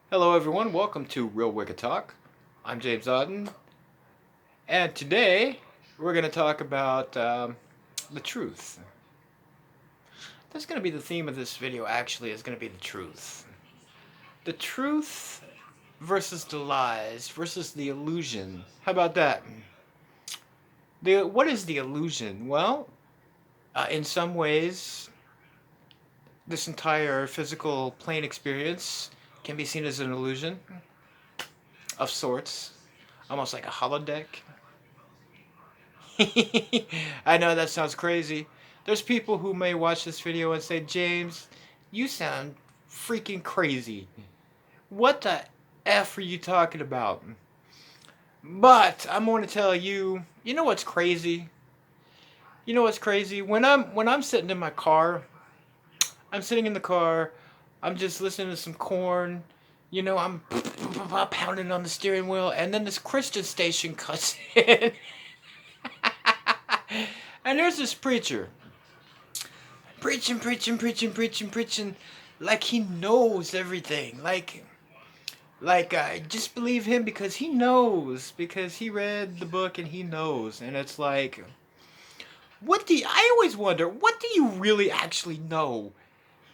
Hello, everyone. Welcome to Real Wicked Talk. I'm James Auden, and today we're going to talk about the truth. That's going to be the theme of this video. Actually, is going to be the truth versus the lies versus the illusion. How about that? What is the illusion? Well, in some ways, this entire physical plane experience can be seen as an illusion of sorts, almost like a holodeck. I know that sounds crazy. There's people who may watch this video and say, James, you sound freaking crazy. What the F are you talking about? But I'm going to tell you, you know what's crazy? You know what's crazy? When I'm sitting in my car, I'm sitting in the car, I'm just listening to some corn, I'm pounding on the steering wheel, and then this Christian station cuts in. And there's this preacher preaching, like he knows everything. Just believe him because he knows, because he read the book and he knows. And it's like, I always wonder, what do you really actually know?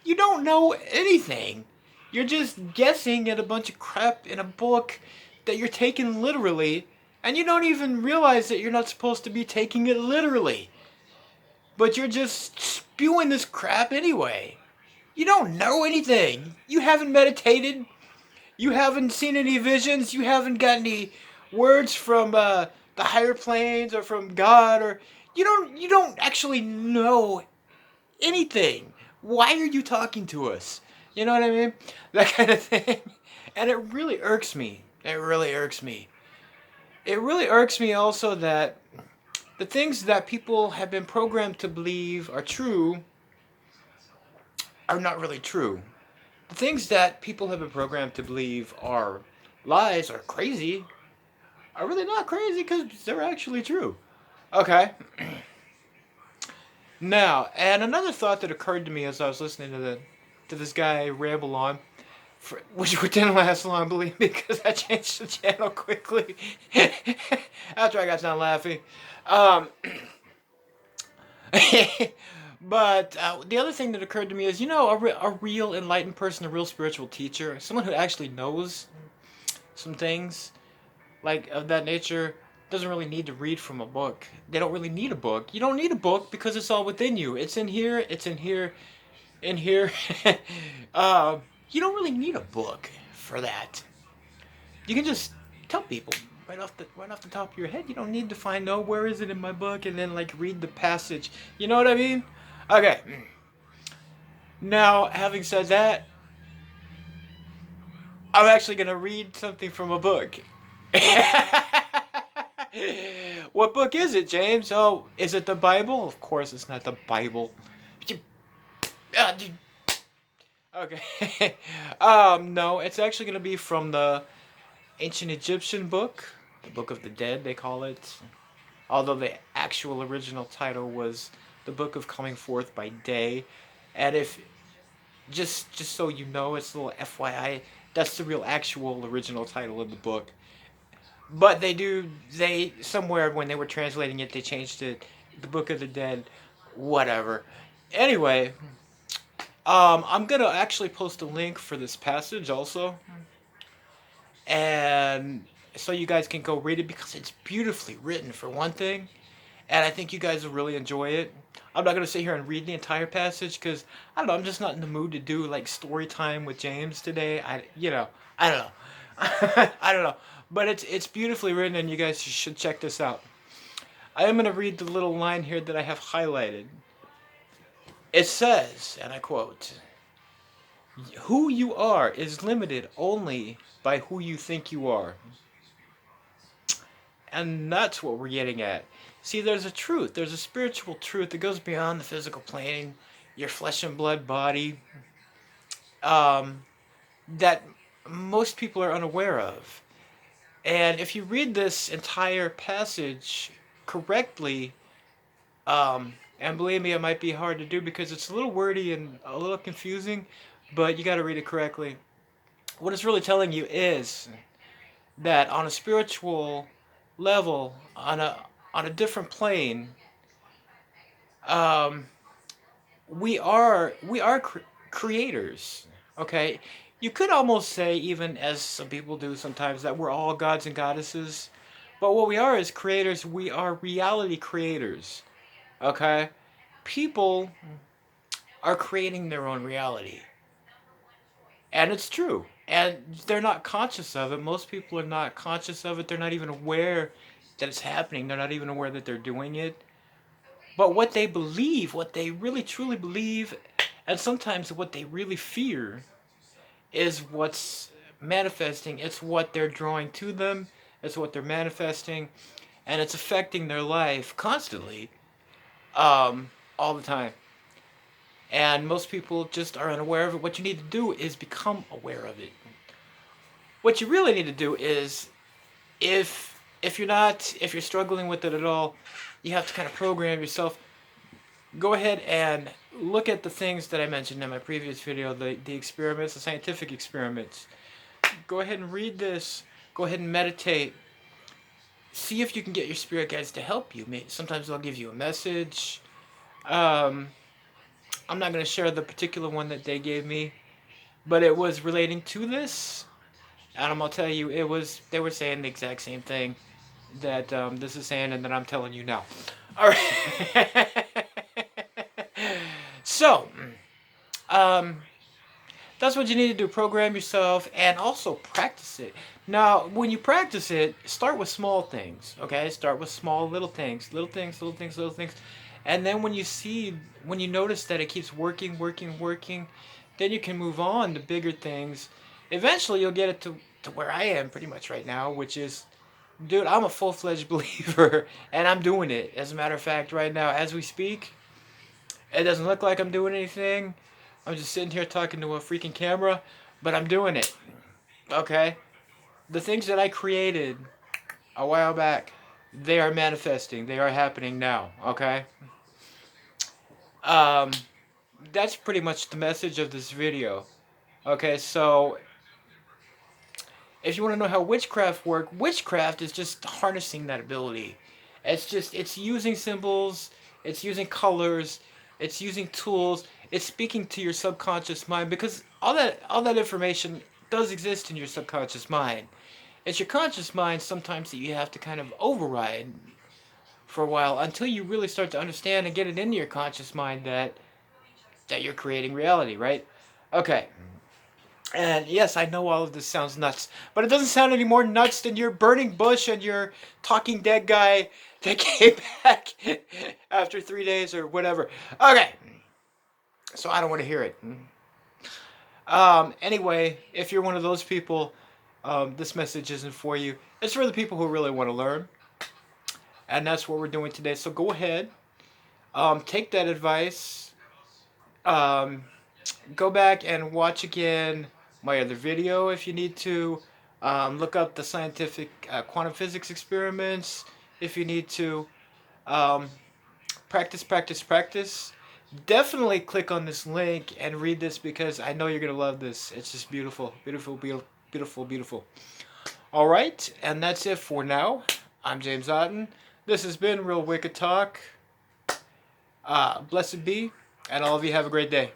You don't know anything. You're just guessing at a bunch of crap in a book that you're taking literally, and you don't even realize that you're not supposed to be taking it literally. But you're just spewing this crap anyway. You don't know anything. You haven't meditated. You haven't seen any visions. You haven't got any words from the higher planes or from God, or you don't actually know anything. Why are you talking to us? You know what I mean? That kind of thing. And it really irks me. It really irks me. It really irks me also that the things that people have been programmed to believe are true are not really true. The things that people have been programmed to believe are lies or crazy are really not crazy because they're actually true. Okay. Now, and another thought that occurred to me as I was listening to this guy ramble on, which didn't last long, believe me, because I changed the channel quickly after I got done laughing. Um, but the other thing that occurred to me is, a real enlightened person, a real spiritual teacher, someone who actually knows some things like of that nature, doesn't really need to read from a book. They don't really need a book. You don't need a book because it's all within you. It's in here. It's in here. In here. uh, you don't really need a book for that. You can just tell people right off the top of your head. You don't need to find, oh, where is it in my book, and then like read the passage. You know what I mean? Okay. Now, having said that, I'm actually gonna read something from a book. What book is it, James? Oh, is it the Bible? Of course, it's not the Bible. Okay. No, it's actually gonna be from the ancient Egyptian book, the Book of the Dead, they call it. Although the actual original title was the Book of Coming Forth by Day. And if just so you know, it's a little FYI, that's the real actual original title of the book. But they somewhere when they were translating it, they changed it, the Book of the Dead, whatever. Anyway, I'm gonna actually post a link for this passage also, and so you guys can go read it because it's beautifully written for one thing, and I think you guys will really enjoy it. I'm not gonna sit here and read the entire passage because I don't know. I'm just not in the mood to do like story time with James today. I don't know. I don't know. But it's beautifully written, and you guys should check this out. I am gonna read the little line here that I have highlighted. It says, and I quote: "Who you are is limited only by who you think you are." And that's what we're getting at. See, there's a truth. There's a spiritual truth that goes beyond the physical plane, your flesh and blood body, um, that most people are unaware of. And if you read this entire passage correctly, and believe me, it might be hard to do because it's a little wordy and a little confusing, but you got to read it correctly. What it's really telling you is that on a spiritual level, on a different plane, um, we are creators. Okay, you could almost say, even as some people do sometimes, that we're all gods and goddesses. But what we are is creators. We are reality creators. Okay, people are creating their own reality, and it's true. And they're not conscious of it. Most people are not conscious of it. They're not even aware that it's happening. They're not even aware that they're doing it. But what they believe, what they really truly believe, and sometimes what they really fear, is what's manifesting. It's what they're drawing to them. It's what they're manifesting, and it's affecting their life constantly, all the time. And most people just are unaware of it. What you need to do is become aware of it. What you really need to do is, if you're struggling with it at all, you have to kind of program yourself. Go ahead and look at the things that I mentioned in my previous video, the experiments, the scientific experiments. Go ahead and read this. Go ahead and meditate. See if you can get your spirit guides to help you. Sometimes they'll give you a message. Um, I'm not going to share the particular one that they gave me, but it was relating to this. And I'm going to tell you, they were saying the exact same thing that this is saying and that I'm telling you now. All right. So, um, that's what you need to do. Program yourself and also practice it. Now, when you practice it, start with small things. Okay, start with small little things, little things, little things, little things, and then when you notice that it keeps working, working, working, then you can move on to bigger things. Eventually, you'll get it to where I am pretty much right now, which is, dude, I'm a full-fledged believer, and I'm doing it. As a matter of fact, right now, as we speak, it doesn't look like I'm doing anything. I'm just sitting here talking to a freaking camera, but I'm doing it. Okay? The things that I created a while back, they are manifesting. They are happening now. Okay? Um, that's pretty much the message of this video. Okay, so if you want to know how witchcraft work, witchcraft is just harnessing that ability. It's using symbols, it's using colors, it's using tools, it's speaking to your subconscious mind, because all that information does exist in your subconscious mind. It's your conscious mind sometimes that you have to kind of override for a while until you really start to understand and get it into your conscious mind that you're creating reality, right? Okay. And yes, I know all of this sounds nuts, but it doesn't sound any more nuts than your burning bush and your talking dead guy that came back after 3 days or whatever. Okay, so I don't want to hear it. Anyway, if you're one of those people, this message isn't for you. It's for the people who really want to learn, and that's what we're doing today. So go ahead, take that advice. Um, Go back and watch again my other video if you need to. Look up the scientific quantum physics experiments if you need to. Um, Practice, practice, practice. Definitely click on this link and read this because I know you're going to love this. It's just beautiful, beautiful, beautiful, beautiful, beautiful. All right, and that's it for now. I'm James Otten. This has been Real Wicked Talk. Blessed be, and all of you have a great day.